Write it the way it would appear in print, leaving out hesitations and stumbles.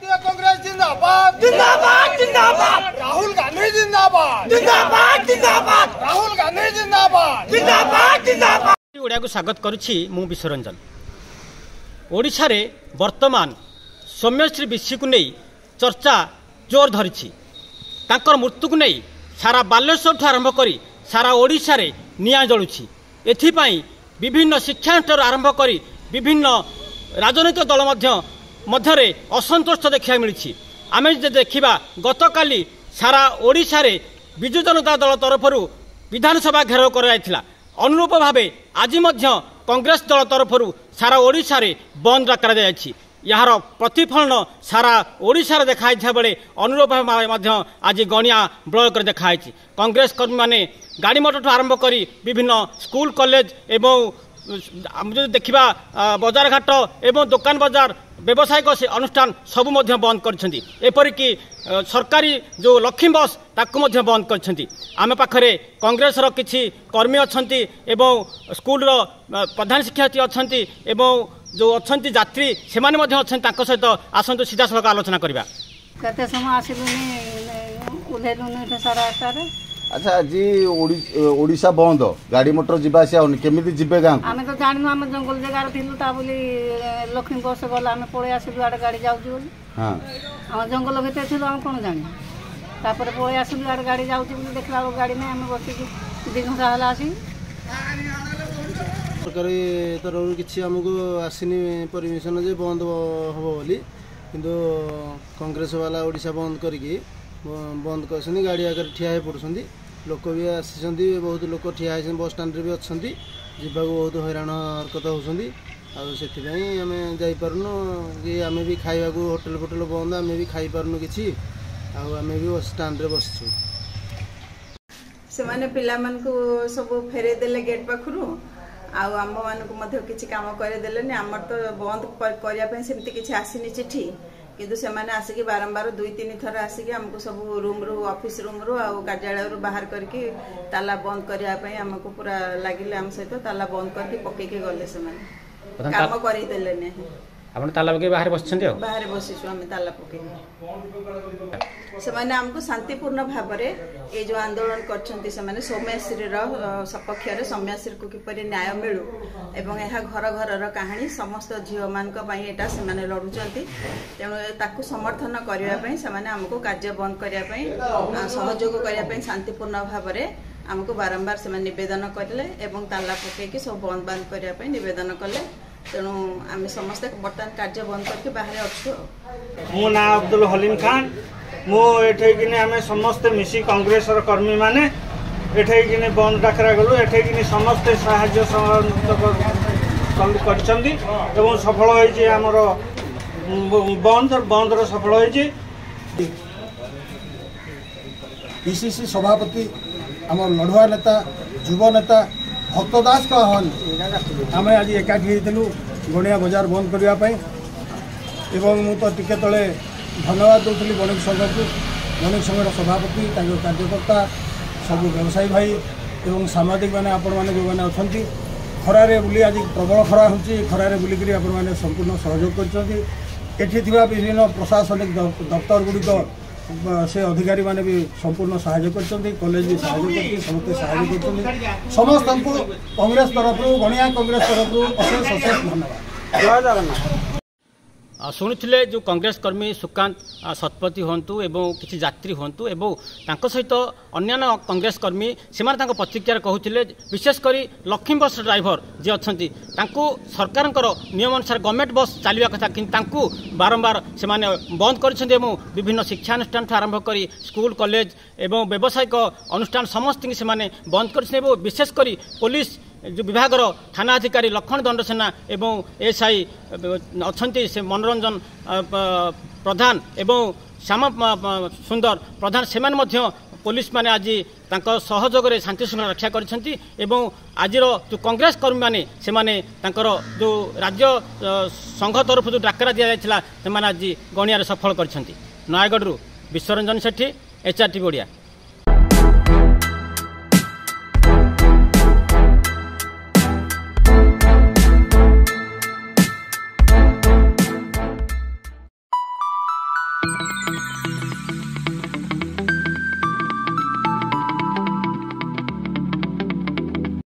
भारतीय कांग्रेस जिंदाबाद जिंदाबाद जिंदाबाद राहुल गांधी जिंदाबाद जिंदाबाद जिंदाबाद राहुल गांधी जिंदाबाद जिंदाबाद जिंदाबाद ओडिया को स्वागत करुछि मु विश्वरंजन। ओडिशा रे वर्तमान सौम्यश्री विषय को नहीं चर्चा जोर धरी तांकर मृत्यु को नहीं सारा बालेश्वर आरंभ करी सारा ओडिशा रे निया जलुछि। एथिपाई विभिन्न शिक्षानुष्ठान आरंभ करी विभिन्न राजनैतिक दल मध्य असंतोष देखा मिली। आम देखा गतकाली सारा ओडिशा रे विजु जनता दल तरफ विधानसभा घेराव कराइथिला। अनुरूप भावे आज कांग्रेस दल तरफ सारा ओडिशा रे बंद करा जायछि। यार प्रतिफलन सारा ओडिशा रे देखाइथा बेले अनुरूप भावे आज गणिया ब्लॉक रे देखाइछि। कांग्रेस कर्मी माने गाड़ी मोटर आरंभ करी विभिन्न स्कूल कॉलेज एवं देखा बजार घाट एवं दुकान बजार व्यावसायिक अनुष्ठान सबू बंद करपरिक सरकारी जो लक्ष्मी बस ताकू बंद कर। आम पाखे कांग्रेस किसी कर्मी अच्छा स्कूल प्रधान शिक्षार्थी अच्छा जो अच्छा यात्री से सहित आसतु सीधा सड़क आलोचना करवा। अच्छा जी ओडिशा बंद गाड़ी मोटर जीवा केमी जीवे गाँव आम तो जानू आम जंगल जगार थिलु ता बोली लक्ष्मी बस गला आम पड़े आसिलु आड़े गाड़ी जाऊँ हाँ आम जंगल भितर थिलु आम कौन जानी तापर पड़े आसिलु आड़े गाड़ी जाऊँ देखला गाड़ी में आम बसिक 2 घंटा है आसी सरकारी तरफ किसी आमको आसनी परमिशन जे बंद हम बोली किंतु कांग्रेस वाला ओडिशा बंद करके बंद कर गाड़ी आगे ठिया पड़ुं लोक भी आसी बहुत लोक ठिया बस स्टाण्ड भी अच्छा जावाक बहुत हैरान हरकत होती आम जापारूँ कि आम भी खावा होटेल फोटेल बंद आम भी खाई पारूँ कि आम भी बस स्टाण्ड बसचु से माने पिला मान को सब फेरे देले गेट पाखरु आम मान किसी कम करदेले आमर तो बंद करने सेमती किसी आसनी चिठी किंतु से माने आसिकी बारंबार 2-3 थर आसिकी हमको सब रूम रू ऑफिस रूम रू आ कार्यालय रू बाहर करके ताला बंद करने आमको पूरा लगिले आम सहित ताला बंद करके पकईके गले से माने काम करदेले नहीं आपण ताला पकई बाहर बसछन्ते हो बाहर बसिछु हम ताला पकई से माने हमको शांतिपूर्ण भाव रे ए जो आंदोलन करछन्ती से माने सौम्यश्री रो सपक्ष रे सौम्यश्री को किपरि न्याय मिलु एवं यह घर घर रो कहानी समस्त झियो मान को पई एटा से माने लडुचन्ती तेणु ताकू समर्थन करिया पई से माने हमको कार्य बंद करिया पई सहयोग करिया पई शांतिपूर्ण भाव रे हमको बारंबार से माने निवेदन करले एवं ताला पकई के सब बंद बंद करिया पई निवेदन करले तेणु आम समस्त बर्तमान कार्य बंद करके बाहर अच्छु। मो ना अब्दुल हलीम खान मुझे आम समस्ते मिसी कांग्रेस कर्मी माने एठे बंद डाकरा गलु एठे समस्ते साहाय्य कर सफल होमर बंद सफल हो। पीसीसी सभापति आम लड़ुआ नेता युव नेता भक्तदास का आह्वान आम आज एकाठी होलु गणिया बजार बंद करने मु तो टिके तले धन्यवाद दूसरी बणिक संघ को बणिक संघर सभापति कार्यकर्ता सब व्यवसायी भाई एवं सामाजिक मैंने आपण मैंने जो मैंने अच्छा खरारे बुली आज प्रबल खरा हो खरारे बुलिक मैंने संपूर्ण सहयोग कर विभिन्न प्रशासनिक दफ्तर गुड़िक से अधिकारी माने भी संपूर्ण सहायता कर कॉलेज भी सहायता कर समस्त सहायता कर समस्त कांग्रेस तरफ गणिया कांग्रेस तरफ अशेष अशेष धन्यवाद। जय जगन्नाथ। शुणुले जो कांग्रेस कर्मी सुकांत शतपथी हूँ एवं किसी यात्री हूँ एवं सहित अन्य कांग्रेस कर्मी से प्रतिक्रिया कहते विशेषकर लक्ष्मी बस ड्राइवर जी अच्छा सरकार नियम अनुसार गवर्नमेंट बस चलवा कथा कि बारंबार से बंद कर विभिन्न शिक्षानुष्ठान आरंभ कर स्कूल कॉलेज एवं व्यावसायिक अनुष्ठान समस्त से बंद कर विशेषकर पुलिस जो विभाग थाना अधिकारी लक्ष्मण दंडसेना एवं एसआई अच्छा से मनोरंजन प्रधान एवं श्याम सुंदर प्रधान से पुलिस माने आज सहयोग में शांति श्रृंखला रक्षा कर आज जो कांग्रेस कर्मी माने जो राज्य संघ तरफ जो डाकरा दि जाता आज गणिया सफल कर। नयगढ़ विश्वरंजन सेठी, HRTV ओडिया।